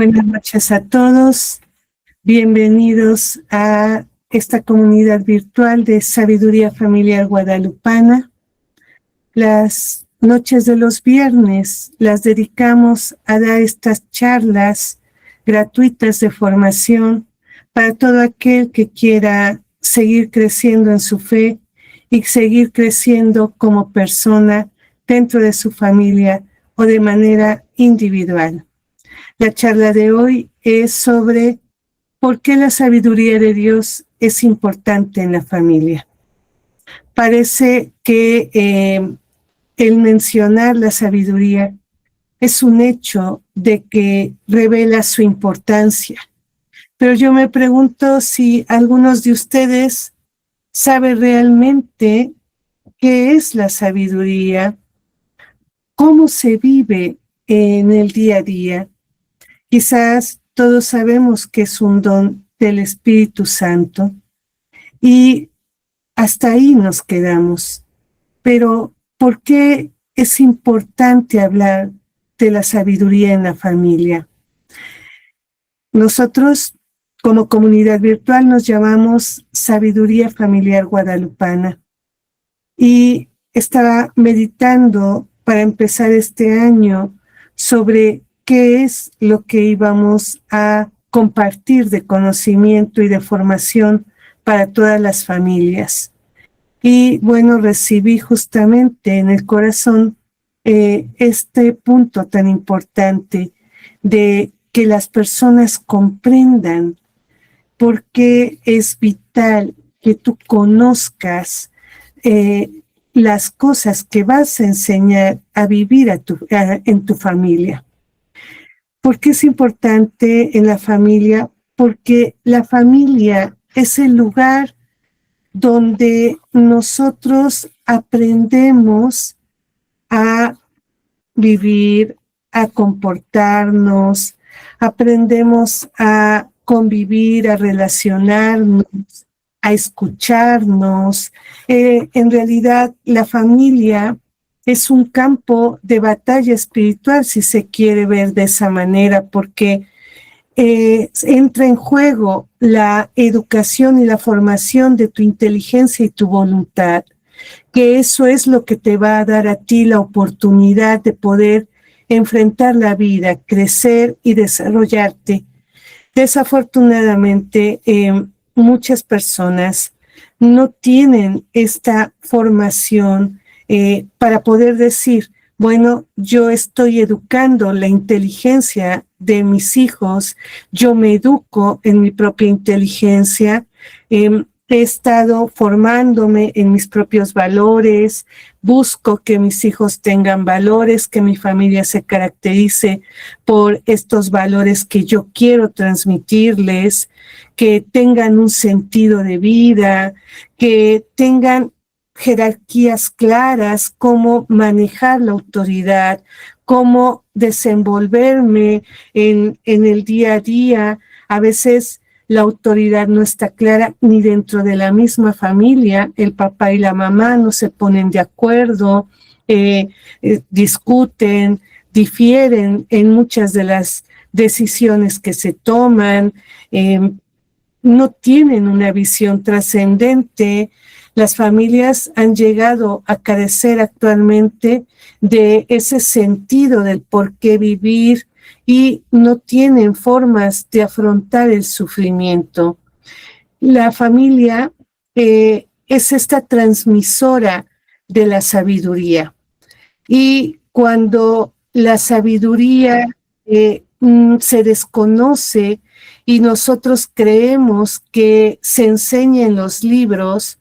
Buenas noches a todos. Bienvenidos a esta comunidad virtual de Sabiduría Familiar Guadalupana. Las noches de los viernes las dedicamos a dar estas charlas gratuitas de formación para todo aquel que quiera seguir creciendo en su fe y seguir creciendo como persona dentro de su familia o de manera individual. La charla de hoy es sobre por qué la sabiduría de Dios es importante en la familia. Parece que el mencionar la sabiduría es un hecho de que revela su importancia. Pero yo me pregunto si algunos de ustedes saben realmente qué es la sabiduría, cómo se vive en el día a día. Quizás todos sabemos que es un don del Espíritu Santo y hasta ahí nos quedamos. Pero ¿por qué es importante hablar de la sabiduría en la familia? Nosotros, como comunidad virtual, nos llamamos Sabiduría Familiar Guadalupana. Y estaba meditando para empezar este año sobre qué es lo que íbamos a compartir de conocimiento y de formación para todas las familias. Y bueno, recibí justamente en el corazón este punto tan importante de que las personas comprendan por qué es vital que tú conozcas las cosas que vas a enseñar a vivir en tu familia. ¿Por qué es importante en la familia? Porque la familia es el lugar donde nosotros aprendemos a vivir, a comportarnos, aprendemos a convivir, a relacionarnos, a escucharnos. En realidad, la familia es un campo de batalla espiritual, si se quiere ver de esa manera, porque entra en juego la educación y la formación de tu inteligencia y tu voluntad, que eso es lo que te va a dar a ti la oportunidad de poder enfrentar la vida, crecer y desarrollarte. Desafortunadamente, muchas personas no tienen esta formación para poder decir, bueno, yo estoy educando la inteligencia de mis hijos, yo me educo en mi propia inteligencia, he estado formándome en mis propios valores, busco que mis hijos tengan valores, que mi familia se caracterice por estos valores que yo quiero transmitirles, que tengan un sentido de vida, que tengan jerarquías claras, cómo manejar la autoridad, cómo desenvolverme en el día a día. A veces la autoridad no está clara ni dentro de la misma familia. El papá y la mamá no se ponen de acuerdo, discuten, difieren en muchas de las decisiones que se toman, no tienen una visión trascendente. Las familias han llegado a carecer actualmente de ese sentido del por qué vivir y no tienen formas de afrontar el sufrimiento. La familia es esta transmisora de la sabiduría. Y cuando la sabiduría se desconoce y nosotros creemos que se enseña en los libros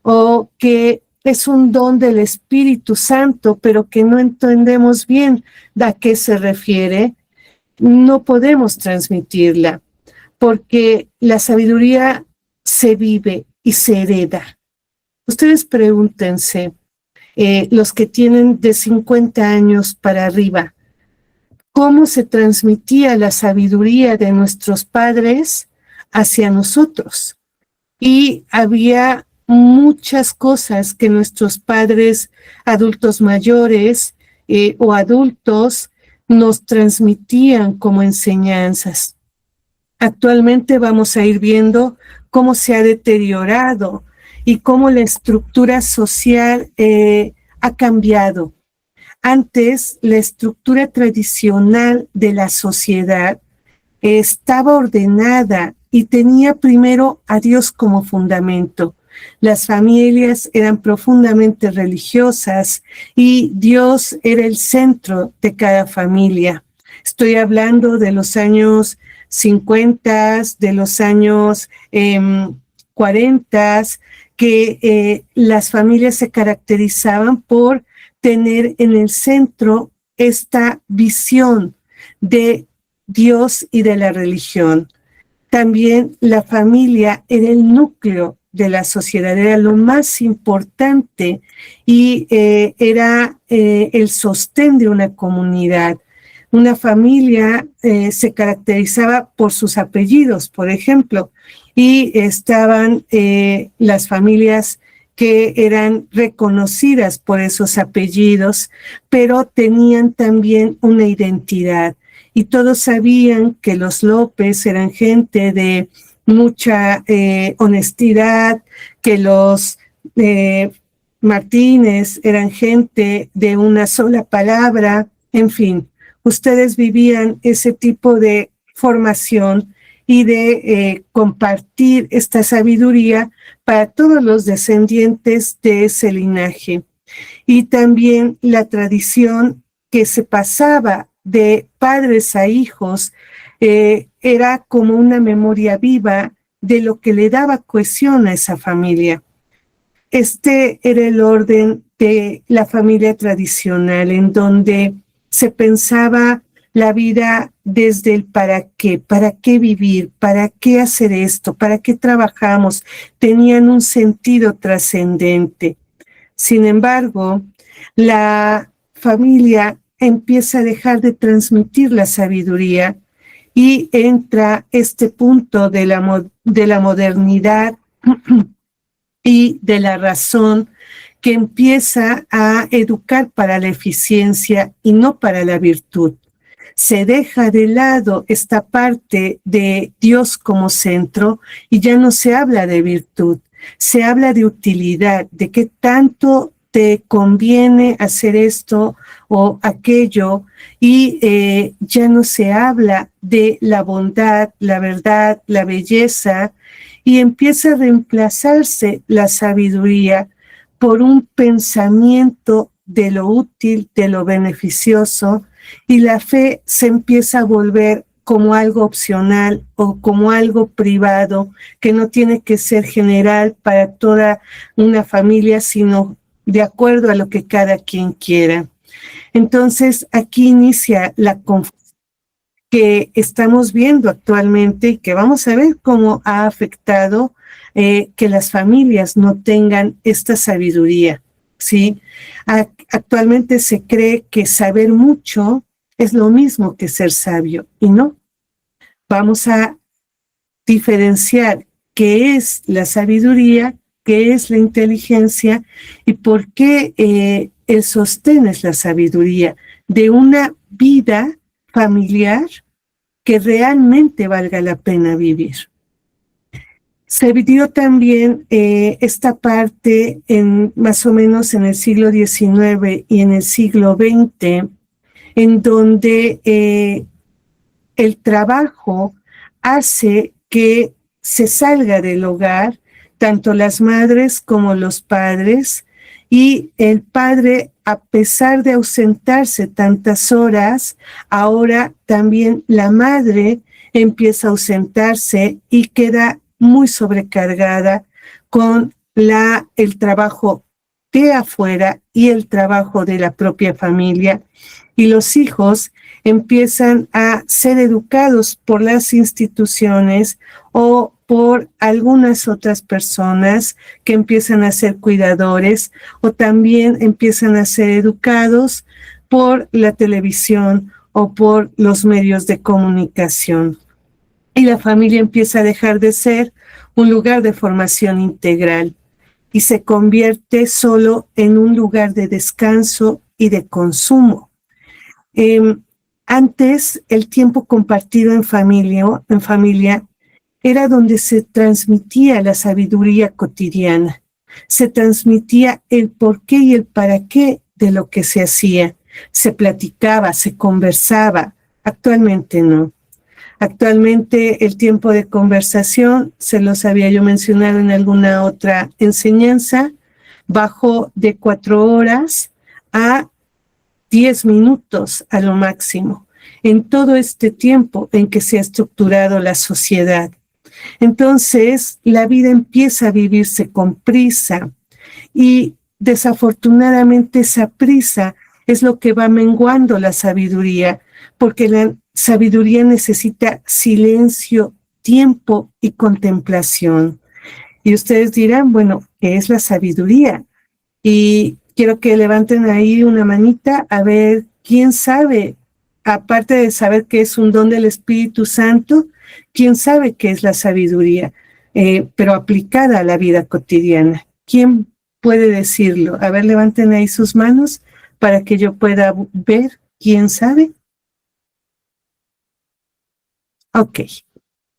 o que es un don del Espíritu Santo, pero que no entendemos bien a qué se refiere, no podemos transmitirla, porque la sabiduría se vive y se hereda. Ustedes pregúntense, los que tienen de 50 años para arriba, ¿cómo se transmitía la sabiduría de nuestros padres hacia nosotros? Y había muchas cosas que nuestros padres, adultos mayores o adultos, nos transmitían como enseñanzas. Actualmente vamos a ir viendo cómo se ha deteriorado y cómo la estructura social ha cambiado. Antes, la estructura tradicional de la sociedad estaba ordenada y tenía primero a Dios como fundamento. Las familias eran profundamente religiosas y Dios era el centro de cada familia. Estoy hablando de los años 50, de los años 40, que las familias se caracterizaban por tener en el centro esta visión de Dios y de la religión. También la familia era el núcleo de la sociedad, era lo más importante y era el sostén de una comunidad. Una familia se caracterizaba por sus apellidos, por ejemplo, y estaban las familias que eran reconocidas por esos apellidos, pero tenían también una identidad. Y todos sabían que los López eran gente de mucha honestidad, que los Martínez eran gente de una sola palabra, en fin, ustedes vivían ese tipo de formación y de compartir esta sabiduría para todos los descendientes de ese linaje. Y también la tradición que se pasaba de padres a hijos era como una memoria viva de lo que le daba cohesión a esa familia. Este era el orden de la familia tradicional, en donde se pensaba la vida desde el para qué vivir, para qué hacer esto, para qué trabajamos, tenían un sentido trascendente. Sin embargo, la familia empieza a dejar de transmitir la sabiduría y entra este punto de la modernidad y de la razón que empieza a educar para la eficiencia y no para la virtud. Se deja de lado esta parte de Dios como centro y ya no se habla de virtud, se habla de utilidad, de qué tanto te conviene hacer esto o aquello, y ya no se habla de la bondad, la verdad, la belleza, y empieza a reemplazarse la sabiduría por un pensamiento de lo útil, de lo beneficioso, y la fe se empieza a volver como algo opcional o como algo privado que no tiene que ser general para toda una familia, sino de acuerdo a lo que cada quien quiera. Entonces, aquí inicia la confusión que estamos viendo actualmente y que vamos a ver cómo ha afectado que las familias no tengan esta sabiduría, ¿sí? Actualmente se cree que saber mucho es lo mismo que ser sabio, y no. Vamos a diferenciar qué es la sabiduría, qué es la inteligencia y por qué el sostén es la sabiduría de una vida familiar que realmente valga la pena vivir. Se dio también esta parte más o menos en el siglo XIX y en el siglo XX, en donde el trabajo hace que se salga del hogar, tanto las madres como los padres, y el padre, a pesar de ausentarse tantas horas, ahora también la madre empieza a ausentarse y queda muy sobrecargada con el trabajo de afuera y el trabajo de la propia familia, y los hijos empiezan a ser educados por las instituciones o por algunas otras personas que empiezan a ser cuidadores, o también empiezan a ser educados por la televisión o por los medios de comunicación. Y la familia empieza a dejar de ser un lugar de formación integral y se convierte solo en un lugar de descanso y de consumo. Antes, el tiempo compartido en familia era donde se transmitía la sabiduría cotidiana, se transmitía el por qué y el para qué de lo que se hacía, se platicaba, se conversaba. Actualmente no. Actualmente el tiempo de conversación, se los había yo mencionado en alguna otra enseñanza, bajó de 4 horas a 10 minutos a lo máximo, en todo este tiempo en que se ha estructurado la sociedad. Entonces, la vida empieza a vivirse con prisa y desafortunadamente esa prisa es lo que va menguando la sabiduría, porque la sabiduría necesita silencio, tiempo y contemplación. Y ustedes dirán, bueno, ¿qué es la sabiduría? Y quiero que levanten ahí una manita a ver quién sabe, aparte de saber que es un don del Espíritu Santo, quién sabe qué es la sabiduría, pero aplicada a la vida cotidiana. ¿Quién puede decirlo? A ver, levanten ahí sus manos para que yo pueda ver quién sabe. Ok,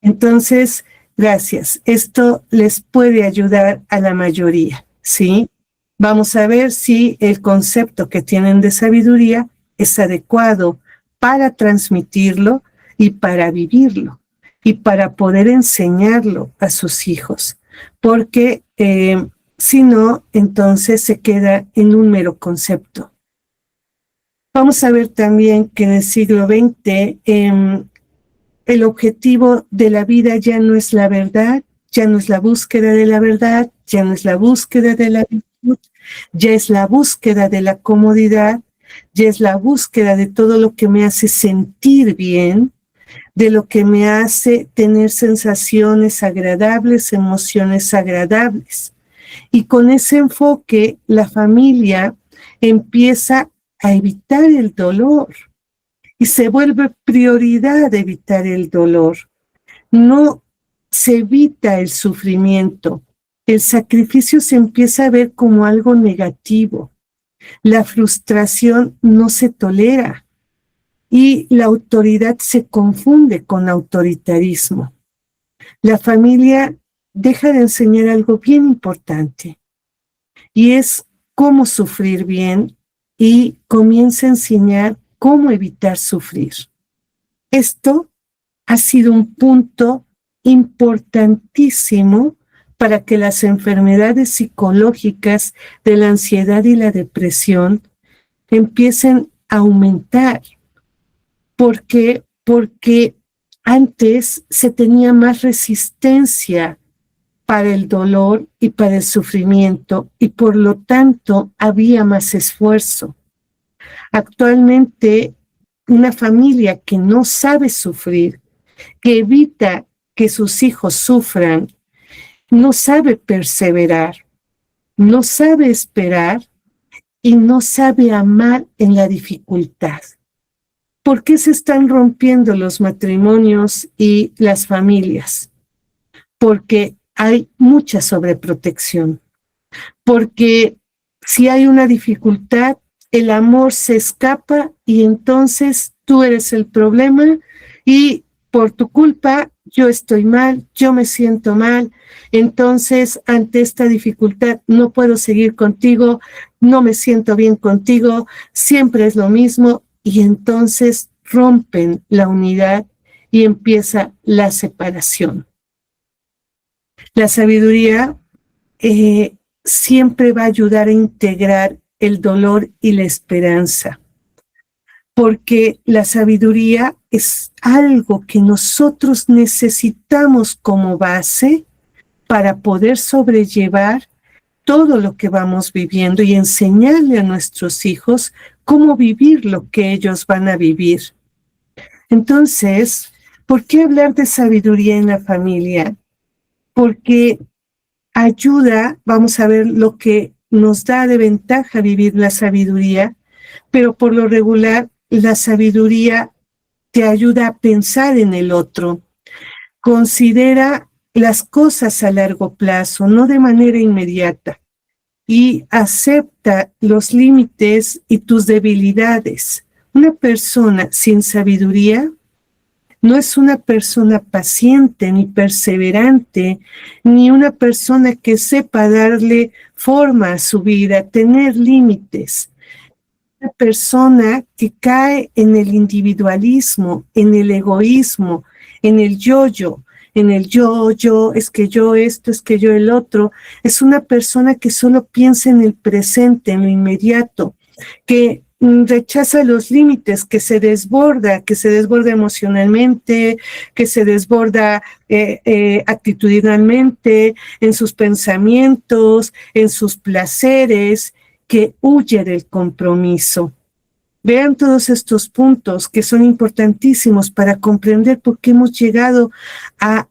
entonces, gracias. Esto les puede ayudar a la mayoría, ¿sí? Vamos a ver si el concepto que tienen de sabiduría es adecuado para transmitirlo y para vivirlo y para poder enseñarlo a sus hijos, porque si no, entonces se queda en un mero concepto. Vamos a ver también que en el siglo XX el objetivo de la vida ya no es la verdad, ya no es la búsqueda de la verdad, ya no es la búsqueda de la virtud, ya es la búsqueda de la comodidad, ya es la búsqueda de todo lo que me hace sentir bien, de lo que me hace tener sensaciones agradables, emociones agradables. Y con ese enfoque, la familia empieza a evitar el dolor y se vuelve prioridad evitar el dolor. No se evita el sufrimiento. El sacrificio se empieza a ver como algo negativo. La frustración no se tolera y la autoridad se confunde con autoritarismo. La familia deja de enseñar algo bien importante y es cómo sufrir bien y comienza a enseñar cómo evitar sufrir. Esto ha sido un punto importantísimo para que las enfermedades psicológicas de la ansiedad y la depresión empiecen a aumentar. ¿Por qué? Porque antes se tenía más resistencia para el dolor y para el sufrimiento y por lo tanto había más esfuerzo. Actualmente, una familia que no sabe sufrir, que evita que sus hijos sufran, no sabe perseverar, no sabe esperar y no sabe amar en la dificultad. ¿Por qué se están rompiendo los matrimonios y las familias? Porque hay mucha sobreprotección, porque si hay una dificultad, el amor se escapa y entonces tú eres el problema y por tu culpa yo estoy mal, yo me siento mal, entonces ante esta dificultad no puedo seguir contigo, no me siento bien contigo, siempre es lo mismo y entonces rompen la unidad y empieza la separación. La sabiduría siempre va a ayudar a integrar el dolor y la esperanza, porque la sabiduría es algo que nosotros necesitamos como base para poder sobrellevar todo lo que vamos viviendo y enseñarle a nuestros hijos cómo vivir lo que ellos van a vivir. Entonces, ¿por qué hablar de sabiduría en la familia? Porque ayuda, vamos a ver lo que nos da de ventaja vivir la sabiduría, pero por lo regular la sabiduría te ayuda a pensar en el otro. Considera las cosas a largo plazo, no de manera inmediata, y acepta los límites y tus debilidades. Una persona sin sabiduría no es una persona paciente, ni perseverante, ni una persona que sepa darle forma a su vida, tener límites. Una persona que cae en el individualismo, en el egoísmo, en el yo-yo, en el yo, es que yo esto, es que yo el otro, es una persona que solo piensa en el presente, en lo inmediato, que rechaza los límites, que se desborda emocionalmente, que se desborda actitudinalmente, en sus pensamientos, en sus placeres, que huye del compromiso. Vean todos estos puntos que son importantísimos para comprender por qué hemos llegado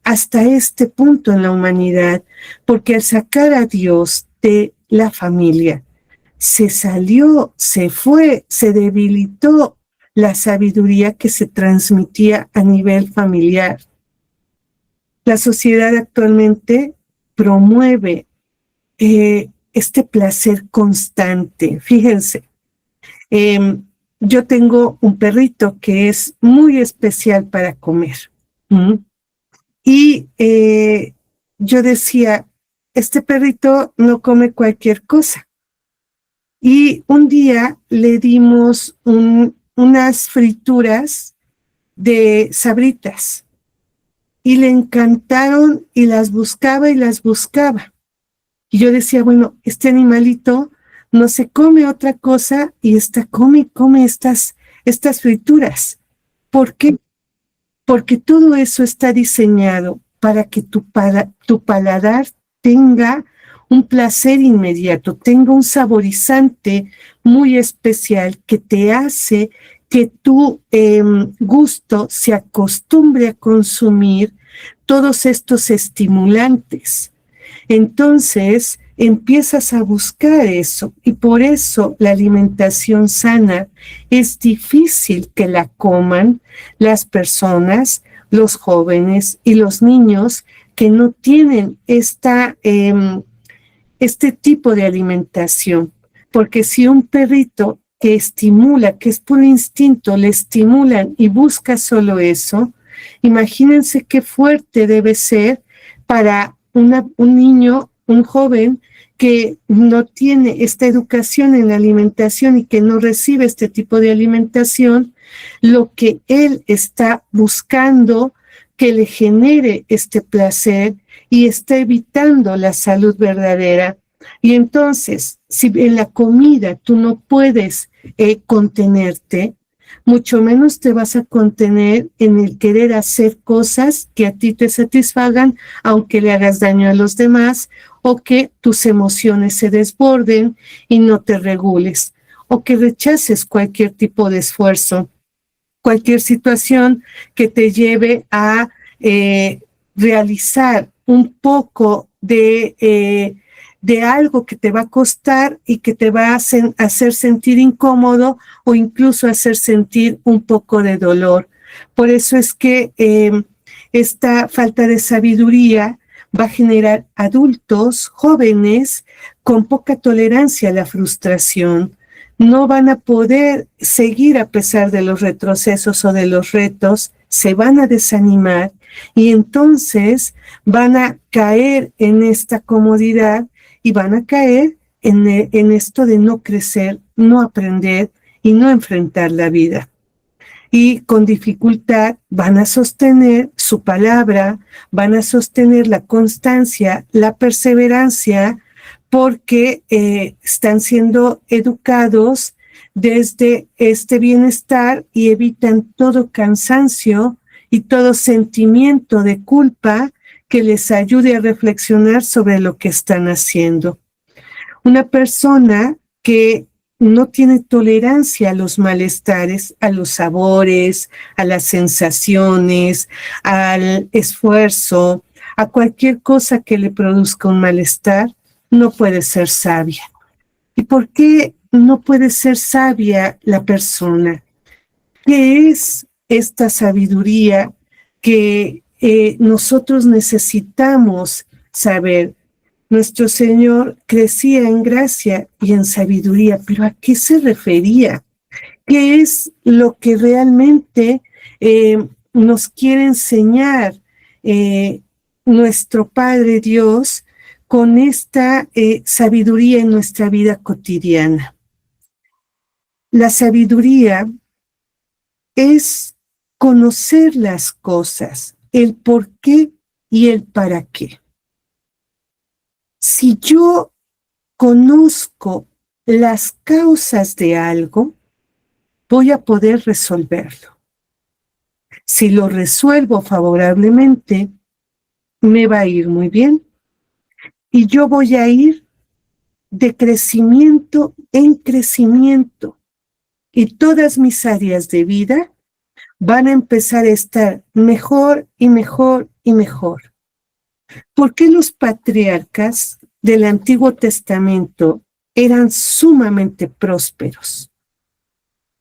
hasta este punto en la humanidad, porque al sacar a Dios de la familia, se salió, se fue, se debilitó la sabiduría que se transmitía a nivel familiar. La sociedad actualmente promueve este placer constante. Fíjense, yo tengo un perrito que es muy especial para comer. Y yo decía, este perrito no come cualquier cosa. Y un día le dimos unas frituras de Sabritas y le encantaron y las buscaba y las buscaba. Y yo decía, bueno, este animalito no se come otra cosa y come estas frituras. ¿Por qué? Porque todo eso está diseñado para que tu paladar tenga un placer inmediato, tenga un saborizante muy especial que te hace que tu gusto se acostumbre a consumir todos estos estimulantes. Entonces empiezas a buscar eso y por eso la alimentación sana es difícil que la coman las personas, los jóvenes y los niños que no tienen este tipo de alimentación. Porque si un perrito que estimula, que es puro instinto, le estimulan y busca solo eso, imagínense qué fuerte debe ser para un niño, un joven que no tiene esta educación en la alimentación y que no recibe este tipo de alimentación, lo que él está buscando que le genere este placer y está evitando la salud verdadera. Y entonces, si en la comida tú no puedes contenerte, mucho menos te vas a contener en el querer hacer cosas que a ti te satisfagan, aunque le hagas daño a los demás, o que tus emociones se desborden y no te regules, o que rechaces cualquier tipo de esfuerzo, cualquier situación que te lleve a realizar un poco de algo que te va a costar y que te va a hacer sentir incómodo o incluso hacer sentir un poco de dolor. Por eso es que esta falta de sabiduría va a generar adultos jóvenes con poca tolerancia a la frustración. No van a poder seguir a pesar de los retrocesos o de los retos, se van a desanimar y entonces van a caer en esta comodidad y van a caer en esto de no crecer, no aprender y no enfrentar la vida. Y con dificultad van a sostener su palabra, van a sostener la constancia, la perseverancia, porque están siendo educados desde este bienestar y evitan todo cansancio y todo sentimiento de culpa que les ayude a reflexionar sobre lo que están haciendo. Una persona que no tiene tolerancia a los malestares, a los sabores, a las sensaciones, al esfuerzo, a cualquier cosa que le produzca un malestar, no puede ser sabia. ¿Y por qué no puede ser sabia la persona? ¿Qué es esta sabiduría que nosotros necesitamos saber? Nuestro Señor crecía en gracia y en sabiduría, pero ¿a qué se refería? qué es lo que realmente nos quiere enseñar nuestro Padre Dios con esta sabiduría en nuestra vida cotidiana. La sabiduría es conocer las cosas, el por qué y el para qué. Si yo conozco las causas de algo, voy a poder resolverlo. Si lo resuelvo favorablemente, me va a ir muy bien. Y yo voy a ir de crecimiento en crecimiento. Y todas mis áreas de vida van a empezar a estar mejor y mejor y mejor. ¿Por qué los patriarcas del Antiguo Testamento eran sumamente prósperos?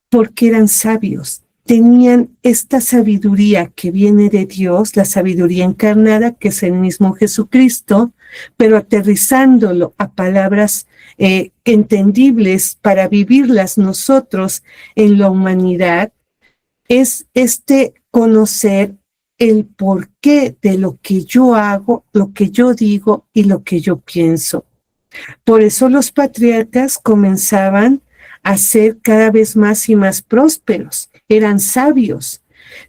Porque eran sabios, tenían esta sabiduría que viene de Dios, la sabiduría encarnada, que es el mismo Jesucristo, pero aterrizándolo a palabras entendibles para vivirlas nosotros en la humanidad, es este conocer el porqué de lo que yo hago, lo que yo digo y lo que yo pienso. Por eso los patriarcas comenzaban a ser cada vez más y más prósperos, eran sabios,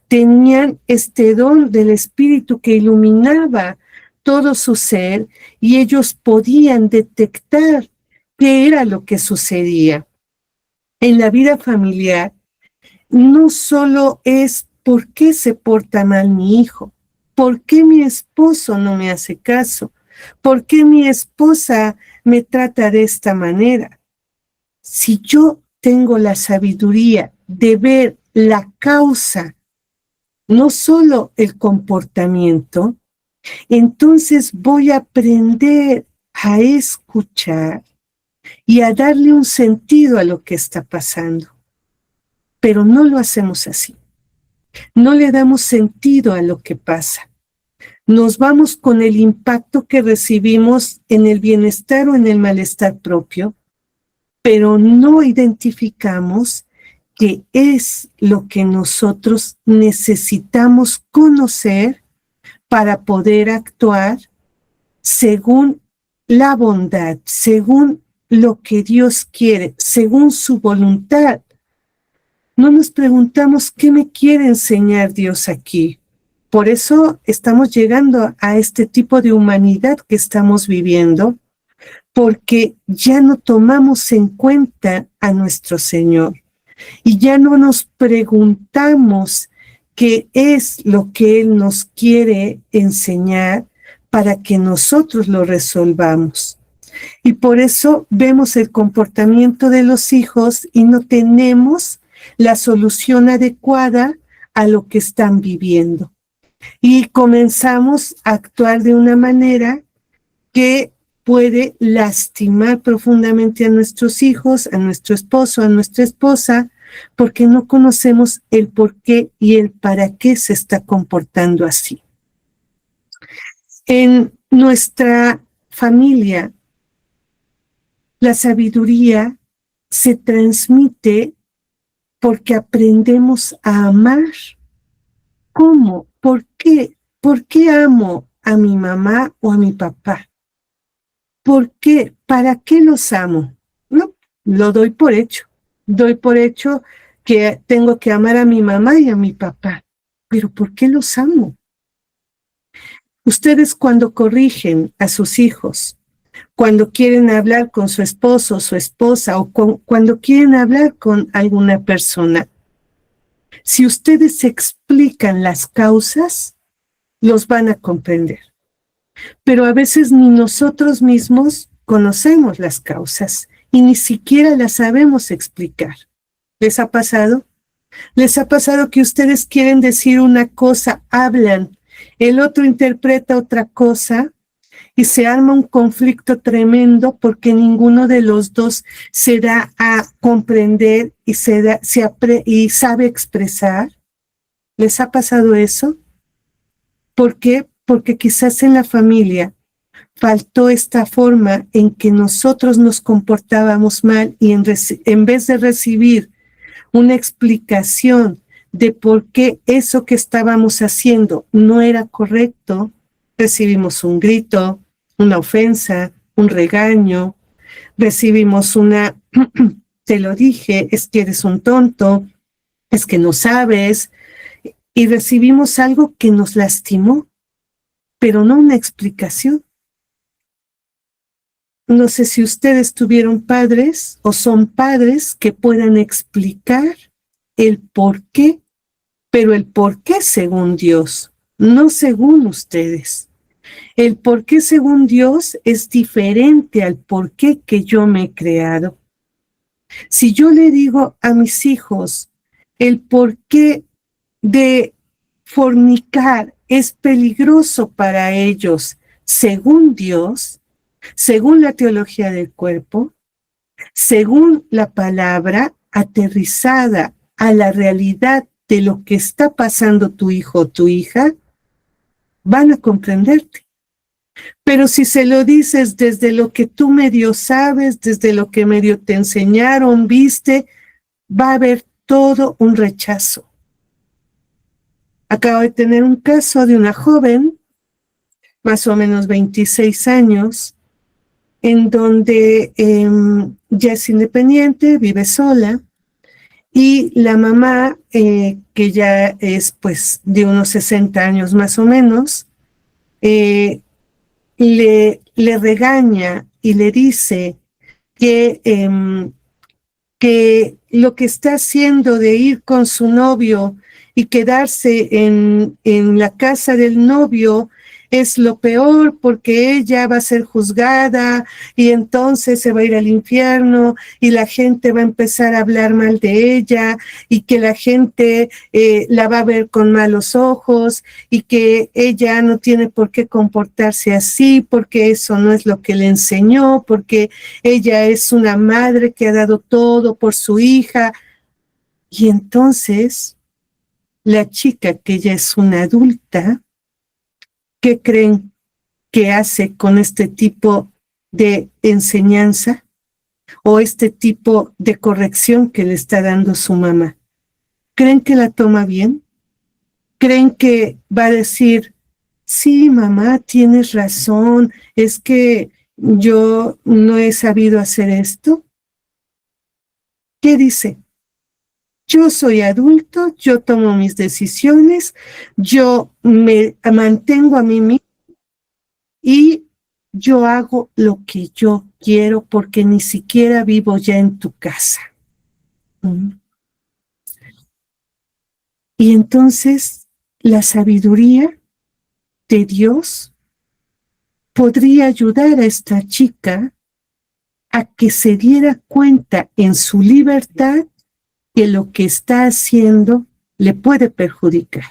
tenían este don del Espíritu que iluminaba todo su ser y ellos podían detectar qué era lo que sucedía. En la vida familiar no solo es por qué se porta mal mi hijo, por qué mi esposo no me hace caso, por qué mi esposa me trata de esta manera. Si yo tengo la sabiduría de ver la causa, no solo el comportamiento, entonces voy a aprender a escuchar y a darle un sentido a lo que está pasando. Pero no lo hacemos así. No le damos sentido a lo que pasa. Nos vamos con el impacto que recibimos en el bienestar o en el malestar propio, pero no identificamos qué es lo que nosotros necesitamos conocer para poder actuar según la bondad, según lo que Dios quiere, según su voluntad. No nos preguntamos qué me quiere enseñar Dios aquí. Por eso estamos llegando a este tipo de humanidad que estamos viviendo, porque ya no tomamos en cuenta a nuestro Señor y ya no nos preguntamos qué es lo que Él nos quiere enseñar para que nosotros lo resolvamos. Y por eso vemos el comportamiento de los hijos y no tenemos la solución adecuada a lo que están viviendo. Y comenzamos a actuar de una manera que puede lastimar profundamente a nuestros hijos, a nuestro esposo, a nuestra esposa, porque no conocemos el por qué y el para qué se está comportando así. En nuestra familia, la sabiduría se transmite porque aprendemos a amar. ¿Cómo? ¿Por qué? ¿Por qué amo a mi mamá o a mi papá? ¿Por qué? ¿Para qué los amo? No, lo doy por hecho. Doy por hecho que tengo que amar a mi mamá y a mi papá. Pero ¿por qué los amo? Ustedes cuando corrigen a sus hijos, cuando quieren hablar con su esposo o su esposa o cuando quieren hablar con alguna persona, si ustedes explican las causas, los van a comprender. Pero a veces ni nosotros mismos conocemos las causas y ni siquiera las sabemos explicar. ¿Les ha pasado? ¿Les ha pasado que ustedes quieren decir una cosa, hablan, el otro interpreta otra cosa y se arma un conflicto tremendo porque ninguno de los dos se da a comprender y sabe expresar? ¿Les ha pasado eso? ¿Por qué? Porque quizás en la familia faltó esta forma en que nosotros nos comportábamos mal y en vez de recibir una explicación de por qué eso que estábamos haciendo no era correcto, recibimos un grito, una ofensa, un regaño, recibimos una, te lo dije, es que eres un tonto, es que no sabes, y recibimos algo que nos lastimó, pero no una explicación. No sé si ustedes tuvieron padres o son padres que puedan explicar el por qué, pero el por qué según Dios, no según ustedes. El por qué según Dios es diferente al por qué que yo me he creado. Si yo le digo a mis hijos el por qué de fornicar es peligroso para ellos según Dios, según la teología del cuerpo, según la palabra aterrizada a la realidad de lo que está pasando tu hijo o tu hija, van a comprenderte. Pero si se lo dices desde lo que tú medio sabes, desde lo que medio te enseñaron, viste, va a haber todo un rechazo. Acabo de tener un caso de una joven, más o menos 26 años, en donde ya es independiente, vive sola, y la mamá, que ya es pues de unos 60 años más o menos, le regaña y le dice que lo que está haciendo de ir con su novio y quedarse en la casa del novio es lo peor porque ella va a ser juzgada y entonces se va a ir al infierno y la gente va a empezar a hablar mal de ella y que la gente la va a ver con malos ojos y que ella no tiene por qué comportarse así porque eso no es lo que le enseñó, porque ella es una madre que ha dado todo por su hija. Y entonces la chica, que ya es una adulta, ¿qué creen que hace con este tipo de enseñanza o este tipo de corrección que le está dando su mamá? ¿Creen que la toma bien? ¿Creen que va a decir, sí, mamá, tienes razón, es que yo no he sabido hacer esto? ¿Qué dice? Yo soy adulto, yo tomo mis decisiones, yo me mantengo a mí mismo y yo hago lo que yo quiero porque ni siquiera vivo ya en tu casa. Y entonces la sabiduría de Dios podría ayudar a esta chica a que se diera cuenta en su libertad que lo que está haciendo le puede perjudicar.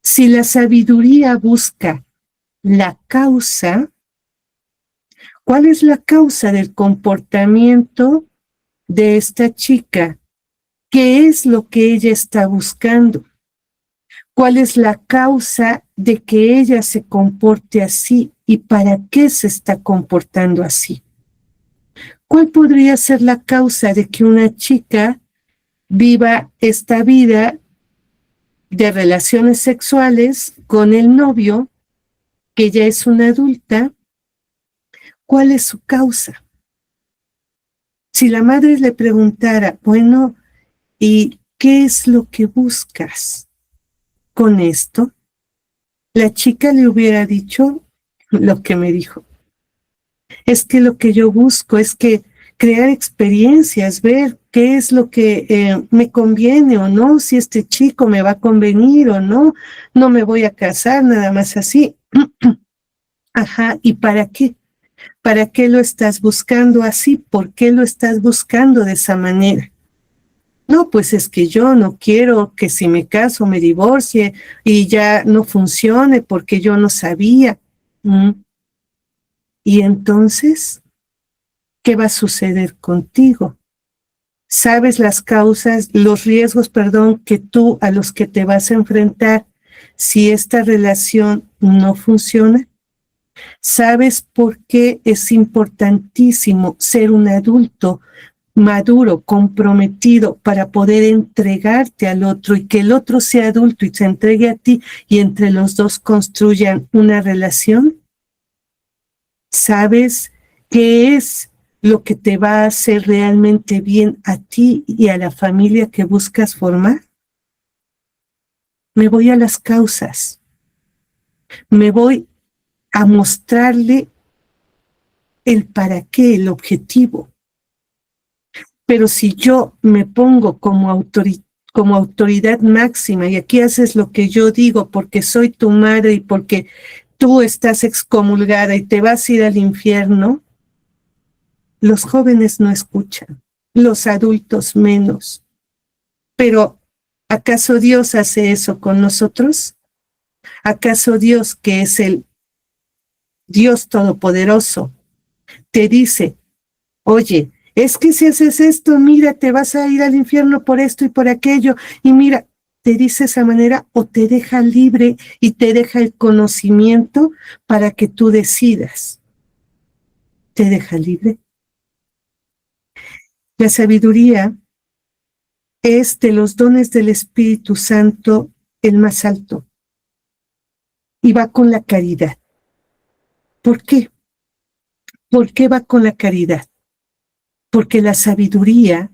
Si la sabiduría busca la causa, ¿cuál es la causa del comportamiento de esta chica? ¿Qué es lo que ella está buscando? ¿Cuál es la causa de que ella se comporte así y para qué se está comportando así? ¿Cuál podría ser la causa de que una chica viva esta vida de relaciones sexuales con el novio, que ya es una adulta? ¿Cuál es su causa? Si la madre le preguntara, bueno, ¿y qué es lo que buscas con esto? La chica le hubiera dicho lo que me dijo. Es que lo que yo busco es que crear experiencias, ver qué es lo que me conviene o no, si este chico me va a convenir o no, no me voy a casar nada más así. Ajá, ¿y para qué? ¿Para qué lo estás buscando así? ¿Por qué lo estás buscando de esa manera? No, pues es que yo no quiero que si me caso me divorcie y ya no funcione porque yo no sabía. Y entonces, ¿qué va a suceder contigo? ¿Sabes las causas, los riesgos, que tú a los que te vas a enfrentar si esta relación no funciona? ¿Sabes por qué es importantísimo ser un adulto maduro, comprometido para poder entregarte al otro y que el otro sea adulto y se entregue a ti y entre los dos construyan una relación, ¿sabes qué es lo que te va a hacer realmente bien a ti y a la familia que buscas formar? Me voy a las causas, me voy a mostrarle el para qué, el objetivo. Pero si yo me pongo como autoridad máxima y aquí haces lo que yo digo porque soy tu madre y porque tú estás excomulgada y te vas a ir al infierno, los jóvenes no escuchan, los adultos menos. Pero, ¿acaso Dios hace eso con nosotros? ¿Acaso Dios, que es el Dios Todopoderoso, te dice, oye, es que si haces esto, mira, te vas a ir al infierno por esto y por aquello, y mira, te dice esa manera o te deja libre y te deja el conocimiento para que tú decidas? Te deja libre. La sabiduría es de los dones del Espíritu Santo el más alto y va con la caridad. ¿Por qué? ¿Por qué va con la caridad? Porque la sabiduría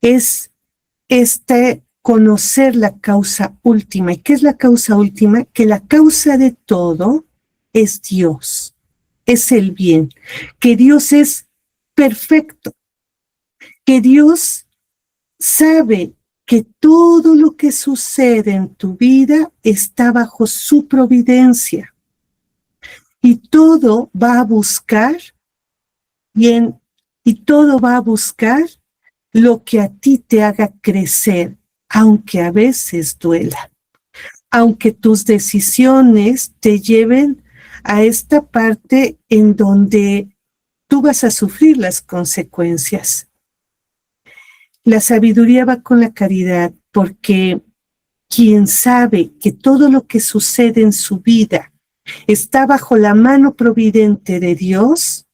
es conocer la causa última. ¿Y qué es la causa última? Que la causa de todo es Dios, es el bien, que Dios es perfecto, que Dios sabe que todo lo que sucede en tu vida está bajo su providencia y todo va a buscar bien, y todo va a buscar lo que a ti te haga crecer, aunque a veces duela, aunque tus decisiones te lleven a esta parte en donde tú vas a sufrir las consecuencias. La sabiduría va con la caridad porque quien sabe que todo lo que sucede en su vida está bajo la mano providente de Dios,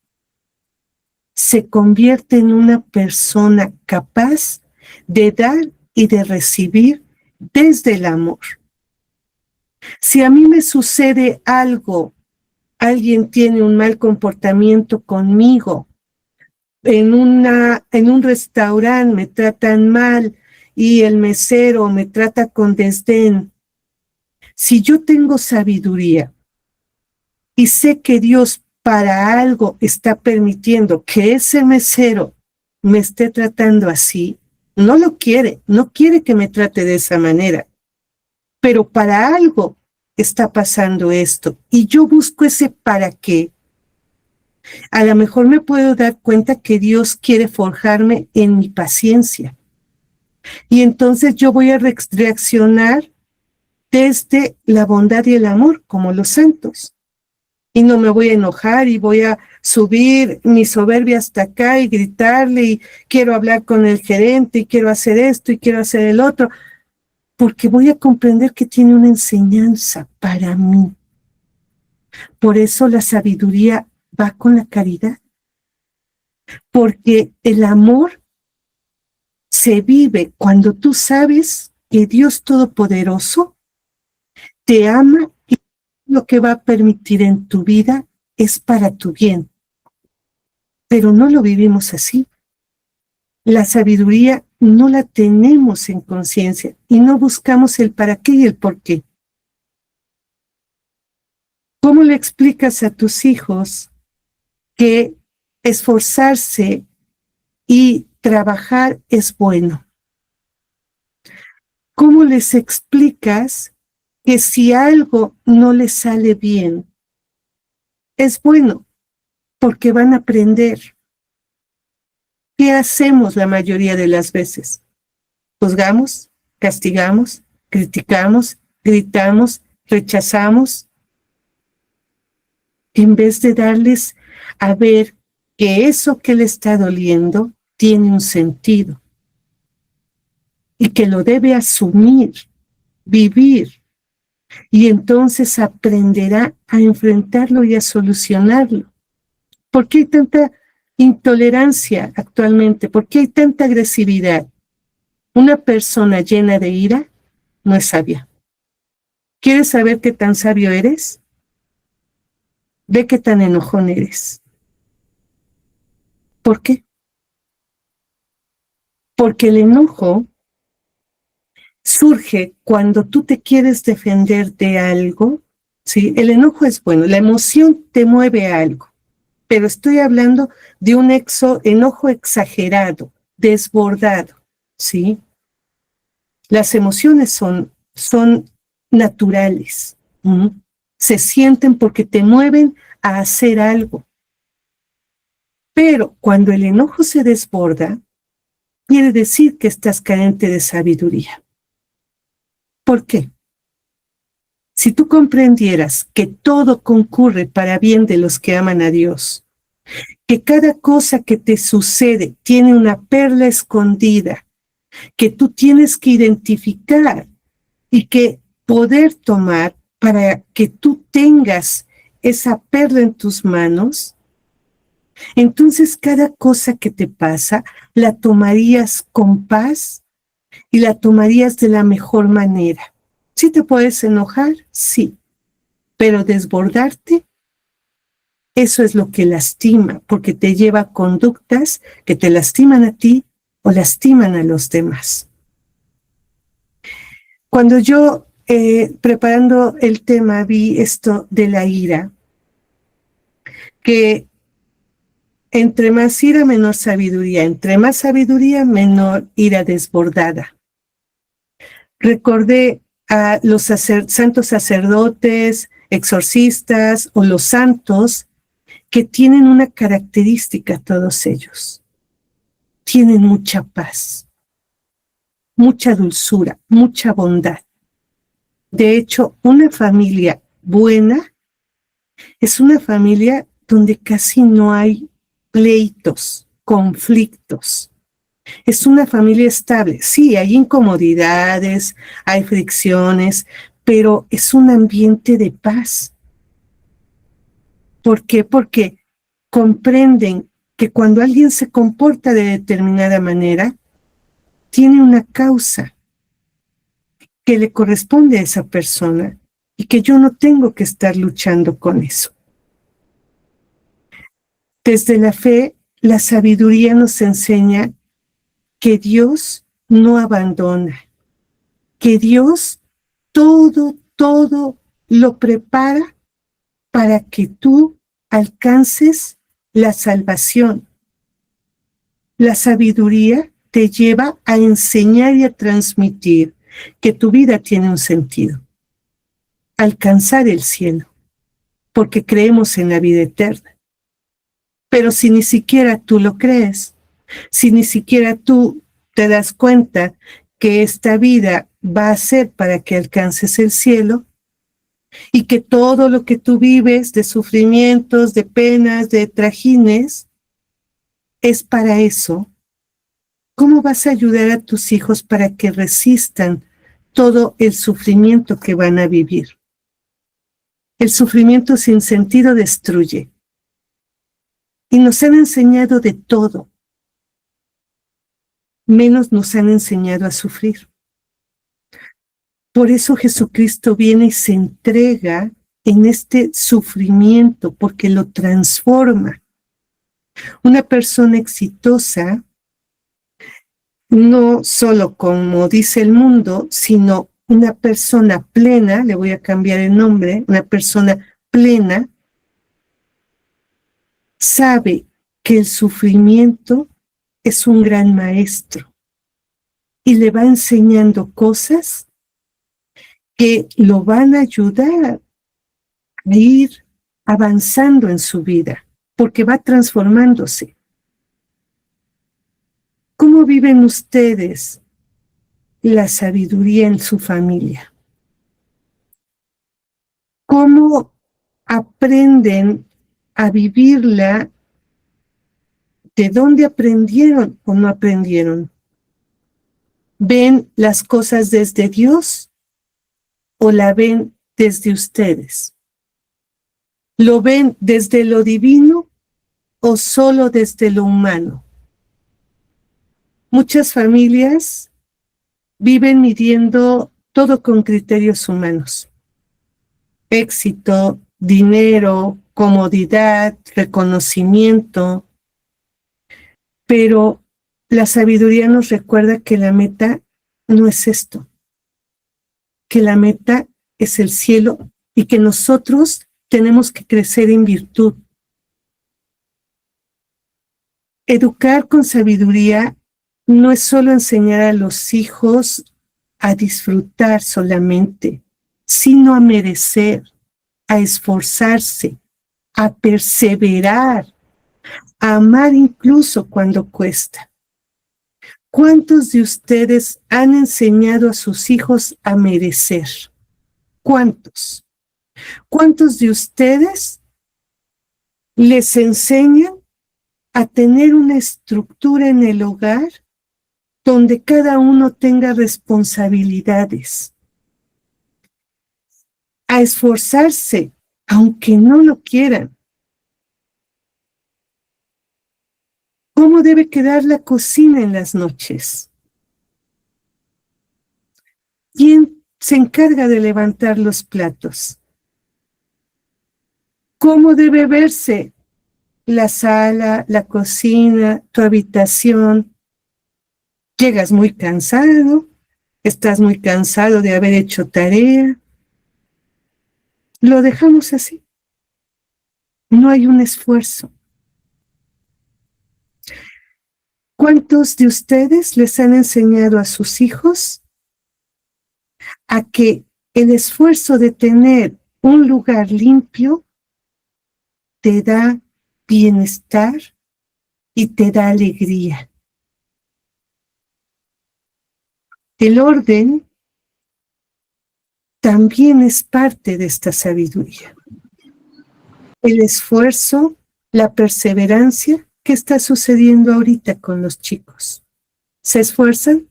se convierte en una persona capaz de dar y de recibir desde el amor. Si a mí me sucede algo, alguien tiene un mal comportamiento conmigo, en un restaurante me tratan mal y el mesero me trata con desdén, si yo tengo sabiduría y sé que Dios para algo está permitiendo que ese mesero me esté tratando así, no lo quiere, no quiere que me trate de esa manera, pero para algo está pasando esto y yo busco ese para qué. A lo mejor me puedo dar cuenta que Dios quiere forjarme en mi paciencia y entonces yo voy a reaccionar desde la bondad y el amor como los santos. Y no me voy a enojar y voy a subir mi soberbia hasta acá y gritarle y quiero hablar con el gerente y quiero hacer esto y quiero hacer el otro, porque voy a comprender que tiene una enseñanza para mí. Por eso la sabiduría va con la caridad, porque el amor se vive cuando tú sabes que Dios Todopoderoso te ama y lo que va a permitir en tu vida es para tu bien. Pero no lo vivimos así. La sabiduría no la tenemos en conciencia y no buscamos el para qué y el por qué. ¿Cómo le explicas a tus hijos que esforzarse y trabajar es bueno? ¿Cómo les explicas que si algo no les sale bien, es bueno porque van a aprender? ¿Qué hacemos la mayoría de las veces? Juzgamos, castigamos, criticamos, gritamos, rechazamos, en vez de darles a ver que eso que le está doliendo tiene un sentido y que lo debe asumir, vivir, y entonces aprenderá a enfrentarlo y a solucionarlo. ¿Por qué hay tanta Intolerancia actualmente. ¿Por qué hay tanta agresividad? Una persona llena de ira no es sabia. ¿Quieres saber qué tan sabio eres? Ve qué tan enojón eres. ¿Por qué? Porque el enojo surge cuando tú te quieres defender de algo, ¿sí? El enojo es bueno, la emoción te mueve a algo, pero estoy hablando de un enojo exagerado, desbordado, ¿sí? Las emociones son naturales, ¿m? Se sienten porque te mueven a hacer algo. Pero cuando el enojo se desborda, quiere decir que estás carente de sabiduría. ¿Por qué? Si tú comprendieras que todo concurre para bien de los que aman a Dios, que cada cosa que te sucede tiene una perla escondida, que tú tienes que identificar y que poder tomar para que tú tengas esa perla en tus manos, entonces cada cosa que te pasa la tomarías con paz y la tomarías de la mejor manera. ¿Sí te puedes enojar? Sí, pero desbordarte, eso es lo que lastima, porque te lleva a conductas que te lastiman a ti o lastiman a los demás. Cuando yo, preparando el tema, vi esto de la ira, que entre más ira, menor sabiduría, entre más sabiduría, menor ira desbordada. Recordé a los santos sacerdotes, exorcistas o los santos que tienen una característica todos ellos. Tienen mucha paz, mucha dulzura, mucha bondad. De hecho, una familia buena es una familia donde casi no hay pleitos, conflictos. Es una familia estable. Sí, hay incomodidades, hay fricciones, pero es un ambiente de paz. ¿Por qué? Porque comprenden que cuando alguien se comporta de determinada manera, tiene una causa que le corresponde a esa persona y que yo no tengo que estar luchando con eso. Desde la fe, la sabiduría nos enseña que Dios no abandona, que Dios todo lo prepara para que tú alcances la salvación. La sabiduría te lleva a enseñar y a transmitir que tu vida tiene un sentido. Alcanzar el cielo, porque creemos en la vida eterna. Pero si ni siquiera tú lo crees, si ni siquiera tú te das cuenta que esta vida va a ser para que alcances el cielo y que todo lo que tú vives de sufrimientos, de penas, de trajines, es para eso, ¿cómo vas a ayudar a tus hijos para que resistan todo el sufrimiento que van a vivir? El sufrimiento sin sentido destruye. Y nos han enseñado de todo, menos nos han enseñado a sufrir. Por eso Jesucristo viene y se entrega en este sufrimiento, porque lo transforma. Una persona exitosa, no solo como dice el mundo, sino una persona plena, le voy a cambiar el nombre, una persona plena, sabe que el sufrimiento es un gran maestro y le va enseñando cosas que lo van a ayudar a ir avanzando en su vida, porque va transformándose. ¿Cómo viven ustedes la sabiduría en su familia? ¿Cómo aprenden a vivirla? ¿De dónde aprendieron o no aprendieron? ¿Ven las cosas desde Dios o la ven desde ustedes? ¿Lo ven desde lo divino o solo desde lo humano? Muchas familias viven midiendo todo con criterios humanos. Éxito, dinero, comodidad, reconocimiento. Pero la sabiduría nos recuerda que la meta no es esto, que la meta es el cielo y que nosotros tenemos que crecer en virtud. Educar con sabiduría no es solo enseñar a los hijos a disfrutar solamente, sino a merecer, a esforzarse, a perseverar, a amar incluso cuando cuesta. ¿Cuántos de ustedes han enseñado a sus hijos a merecer? ¿Cuántos? ¿Cuántos de ustedes les enseñan a tener una estructura en el hogar donde cada uno tenga responsabilidades, a esforzarse, aunque no lo quieran? ¿Cómo debe quedar la cocina en las noches? ¿Quién se encarga de levantar los platos? ¿Cómo debe verse la sala, la cocina, tu habitación? Llegas muy cansado, estás muy cansado de haber hecho tarea. Lo dejamos así. No hay un esfuerzo. ¿Cuántos de ustedes les han enseñado a sus hijos a que el esfuerzo de tener un lugar limpio te da bienestar y te da alegría? El orden también es parte de esta sabiduría. El esfuerzo, la perseverancia. ¿Qué está sucediendo ahorita con los chicos? ¿Se esfuerzan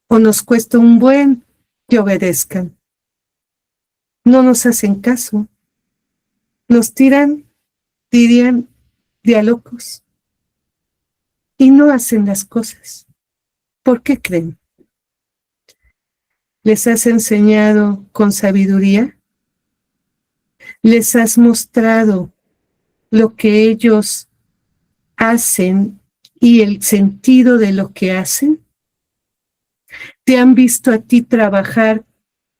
o nos cuesta un buen que obedezcan? No nos hacen caso. Nos tiran, dirían, de a locos. Y no hacen las cosas. ¿Por qué creen? ¿Les has enseñado con sabiduría? ¿Les has mostrado lo que ellos hacen y el sentido de lo que hacen? ¿Te han visto a ti trabajar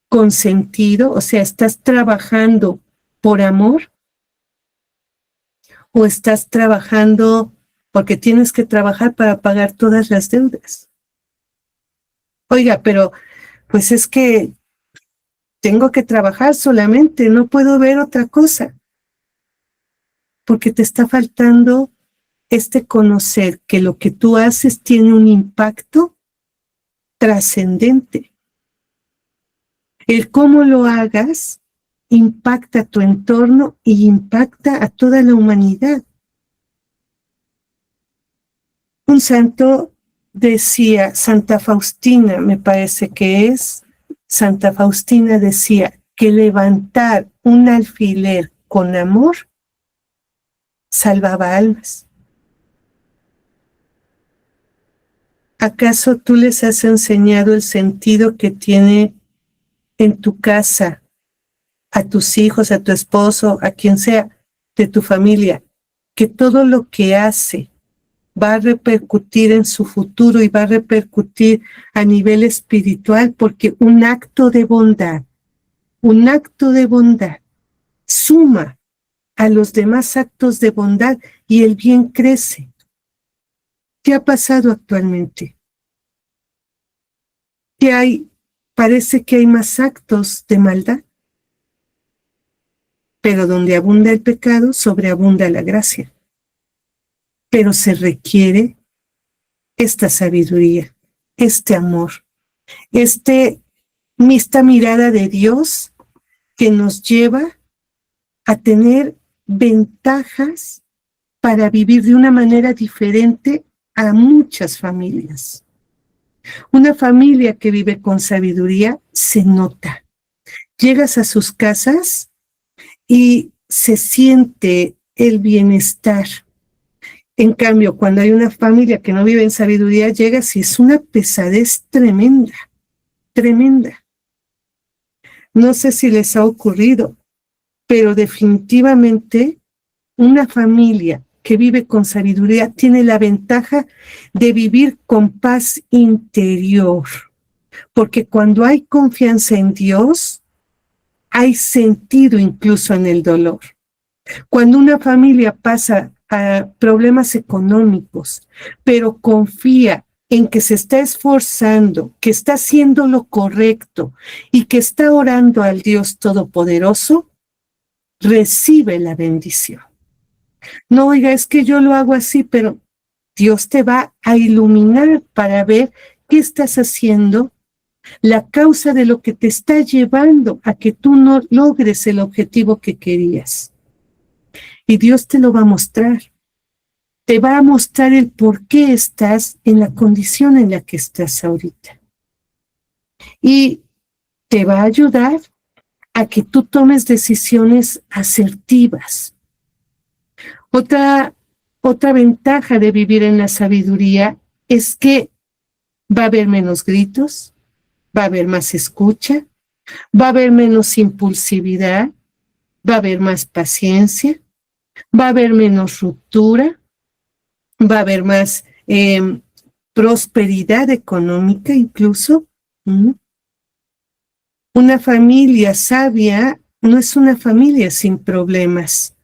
con sentido? O sea, ¿estás trabajando por amor? ¿O estás trabajando porque tienes que trabajar para pagar todas las deudas? Oiga, pero pues es que tengo que trabajar solamente, no puedo ver otra cosa. Porque te está faltando conocer que lo que tú haces tiene un impacto trascendente. El cómo lo hagas impacta a tu entorno y impacta a toda la humanidad. Un santo decía, Santa Faustina, me parece que es, Santa Faustina decía que levantar un alfiler con amor salvaba almas. ¿Acaso tú les has enseñado el sentido que tiene en tu casa a tus hijos, a tu esposo, a quien sea de tu familia, que todo lo que hace va a repercutir en su futuro y va a repercutir a nivel espiritual? Porque un acto de bondad suma a los demás actos de bondad y el bien crece. ¿Qué ha pasado actualmente? Parece que hay más actos de maldad, pero donde abunda el pecado, sobreabunda la gracia. Pero se requiere esta sabiduría, este amor, esta mirada de Dios que nos lleva a tener ventajas para vivir de una manera diferente a muchas familias. Una familia que vive con sabiduría se nota. Llegas a sus casas y se siente el bienestar. En cambio, cuando hay una familia que no vive en sabiduría, llegas y es una pesadez tremenda, tremenda. No sé si les ha ocurrido, pero definitivamente una familia que vive con sabiduría tiene la ventaja de vivir con paz interior, porque cuando hay confianza en Dios, hay sentido incluso en el dolor. Cuando una familia pasa a problemas económicos, pero confía en que se está esforzando, que está haciendo lo correcto y que está orando al Dios Todopoderoso, recibe la bendición. No, oiga, es que yo lo hago así, pero Dios te va a iluminar para ver qué estás haciendo, la causa de lo que te está llevando a que tú no logres el objetivo que querías. Y Dios te lo va a mostrar. Te va a mostrar el por qué estás en la condición en la que estás ahorita. Y te va a ayudar a que tú tomes decisiones asertivas. Otra ventaja de vivir en la sabiduría es que va a haber menos gritos, va a haber más escucha, va a haber menos impulsividad, va a haber más paciencia, va a haber menos ruptura, va a haber más prosperidad económica incluso. Una familia sabia no es una familia sin problemas,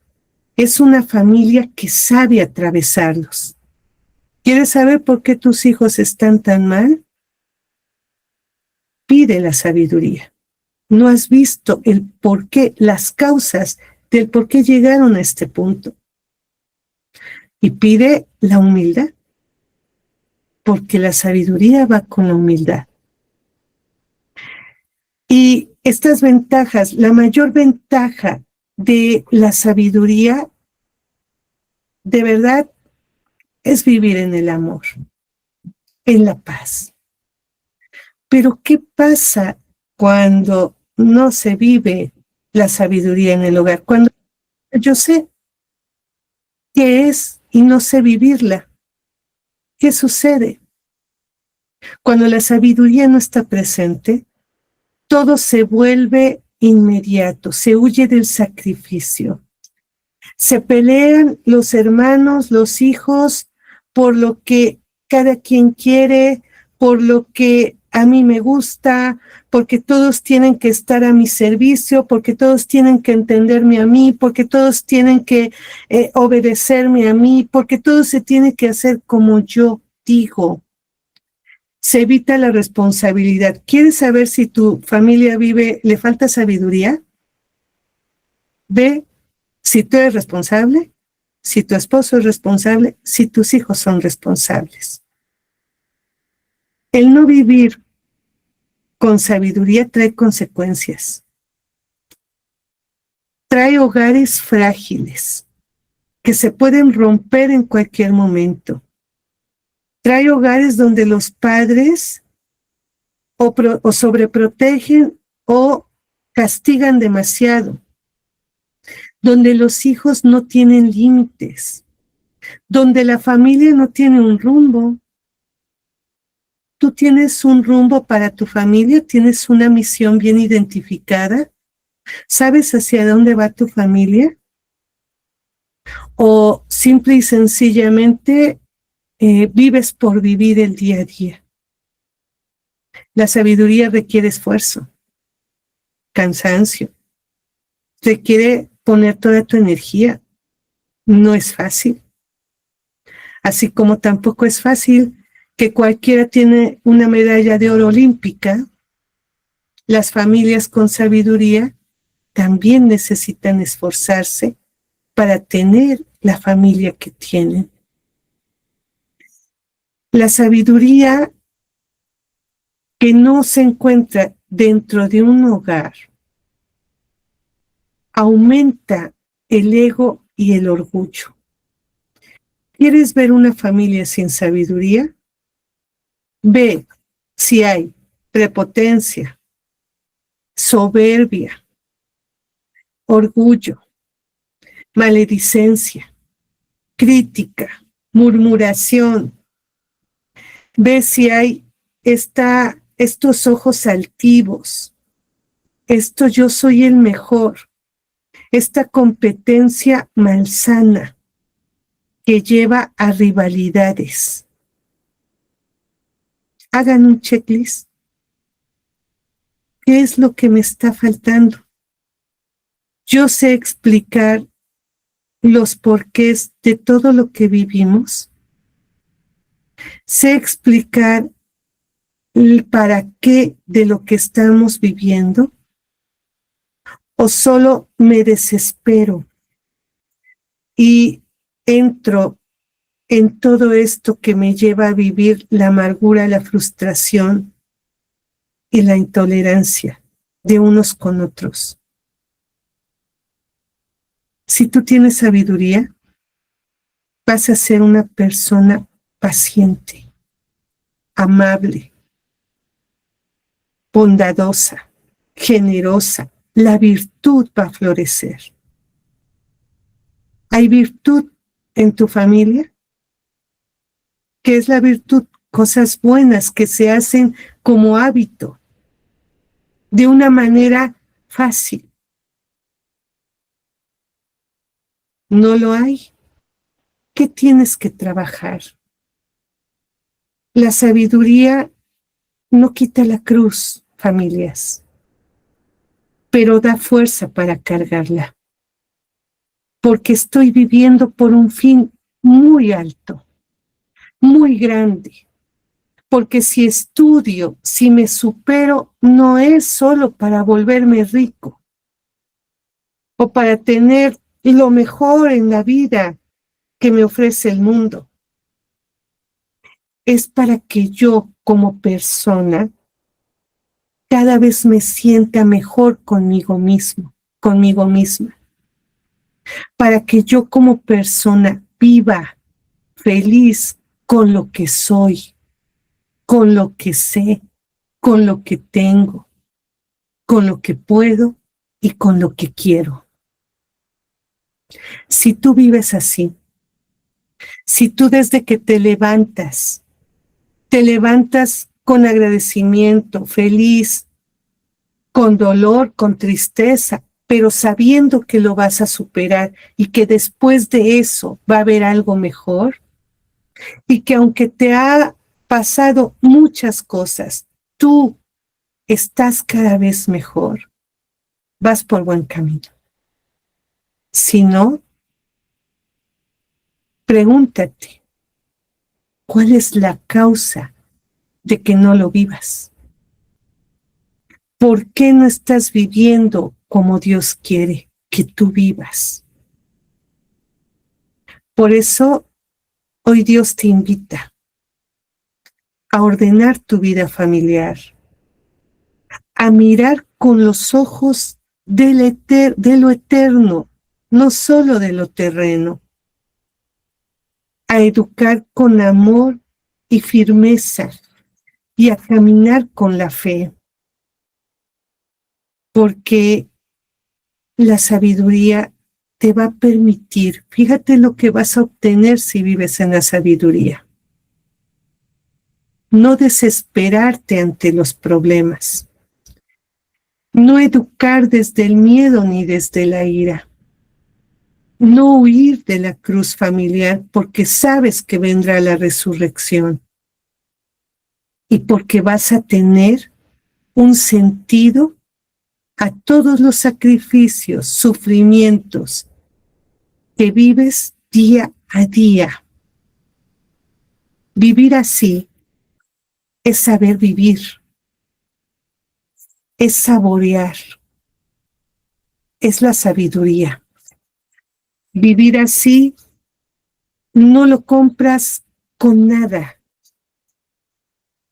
es una familia que sabe atravesarlos. ¿Quieres saber por qué tus hijos están tan mal? Pide la sabiduría. No has visto el por qué, las causas del por qué llegaron a este punto. Y pide la humildad, porque la sabiduría va con la humildad. Y estas ventajas, la mayor ventaja de la sabiduría, de verdad, es vivir en el amor, en la paz. Pero ¿qué pasa cuando no se vive la sabiduría en el hogar? Cuando yo sé qué es y no sé vivirla, ¿qué sucede? Cuando la sabiduría no está presente, todo se vuelve inmediato, se huye del sacrificio. Se pelean los hermanos, los hijos, por lo que cada quien quiere, por lo que a mí me gusta, porque todos tienen que estar a mi servicio, porque todos tienen que entenderme a mí, porque todos tienen que obedecerme a mí, porque todo se tiene que hacer como yo digo. Se evita la responsabilidad. ¿Quieres saber si tu familia le falta sabiduría? Ve si tú eres responsable, si tu esposo es responsable, si tus hijos son responsables. El no vivir con sabiduría trae consecuencias. Trae hogares frágiles que se pueden romper en cualquier momento. Trae hogares donde los padres o sobreprotegen o castigan demasiado, donde los hijos no tienen límites, donde la familia no tiene un rumbo. ¿Tú tienes un rumbo para tu familia? ¿Tienes una misión bien identificada? ¿Sabes hacia dónde va tu familia? ¿O simple y sencillamente vives por vivir el día a día? La sabiduría requiere esfuerzo, cansancio, requiere poner toda tu energía. No es fácil. Así como tampoco es fácil que cualquiera tiene una medalla de oro olímpica, las familias con sabiduría también necesitan esforzarse para tener la familia que tienen. La sabiduría que no se encuentra dentro de un hogar aumenta el ego y el orgullo. ¿Quieres ver una familia sin sabiduría? Ve si hay prepotencia, soberbia, orgullo, maledicencia, crítica, murmuración. Ve si hay estos ojos altivos, esto yo soy el mejor, esta competencia malsana que lleva a rivalidades. Hagan un checklist. ¿Qué es lo que me está faltando? Yo sé explicar los porqués de todo lo que vivimos. Sé explicar el para qué de lo que estamos viviendo. O solo me desespero y entro en todo esto que me lleva a vivir la amargura, la frustración y la intolerancia de unos con otros. Si tú tienes sabiduría, vas a ser una persona paciente, amable, bondadosa, generosa. La virtud va a florecer. ¿Hay virtud en tu familia? ¿Qué es la virtud? Cosas buenas que se hacen como hábito, de una manera fácil. ¿No lo hay? ¿Qué tienes que trabajar? La sabiduría no quita la cruz, familias, pero da fuerza para cargarla, porque estoy viviendo por un fin muy alto, muy grande, porque si estudio, si me supero, no es solo para volverme rico o para tener lo mejor en la vida que me ofrece el mundo. Es para que yo como persona cada vez me sienta mejor conmigo mismo, conmigo misma. Para que yo como persona viva feliz con lo que soy, con lo que sé, con lo que tengo, con lo que puedo y con lo que quiero. Si tú vives así, si tú desde que te levantas con agradecimiento, feliz, con dolor, con tristeza, pero sabiendo que lo vas a superar y que después de eso va a haber algo mejor, y que aunque te ha pasado muchas cosas, tú estás cada vez mejor, vas por buen camino. Si no, pregúntate, ¿cuál es la causa de que no lo vivas? ¿Por qué no estás viviendo como Dios quiere que tú vivas? Por eso, hoy Dios te invita a ordenar tu vida familiar, a mirar con los ojos de lo eterno, no solo de lo terreno, a educar con amor y firmeza y a caminar con la fe, porque la sabiduría te va a permitir, fíjate lo que vas a obtener si vives en la sabiduría. No desesperarte ante los problemas, no educar desde el miedo ni desde la ira, no huir de la cruz familiar porque sabes que vendrá la resurrección y porque vas a tener un sentido a todos los sacrificios, sufrimientos que vives día a día. Vivir así es saber vivir, es saborear, es la sabiduría. Vivir así no lo compras con nada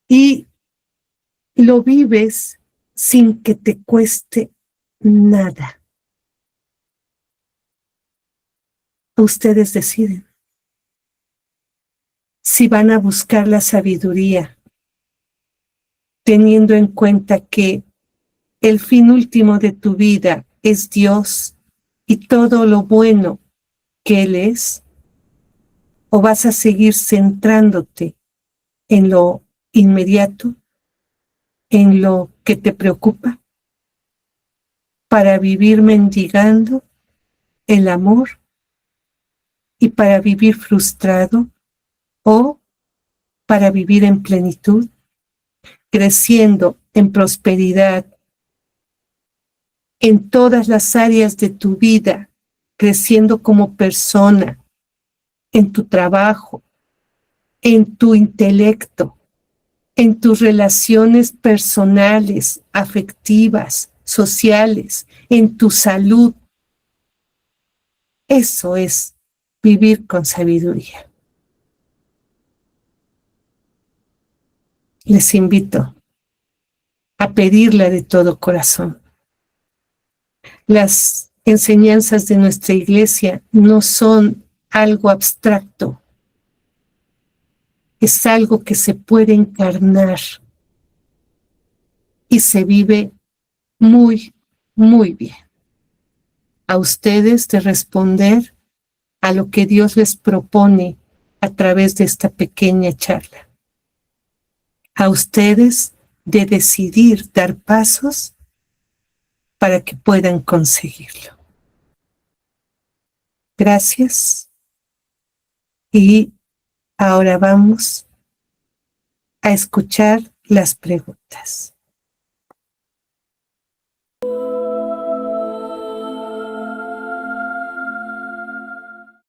y lo vives sin que te cueste nada. Ustedes deciden si van a buscar la sabiduría, teniendo en cuenta que el fin último de tu vida es Dios y todo lo bueno que Él es, ¿O vas a seguir centrándote en lo inmediato, en lo que te preocupa, para vivir mendigando el amor y para vivir frustrado, o para vivir en plenitud, creciendo en prosperidad en todas las áreas de tu vida, creciendo como persona, en tu trabajo, en tu intelecto, en tus relaciones personales, afectivas, sociales, en tu salud? Eso es vivir con sabiduría. Les invito a pedirla de todo corazón. Las enseñanzas de nuestra iglesia no son algo abstracto, es algo que se puede encarnar y se vive muy, muy bien. A ustedes de responder a lo que Dios les propone a través de esta pequeña charla. A ustedes de decidir dar pasos para que puedan conseguirlo. Gracias. Y ahora vamos a escuchar las preguntas.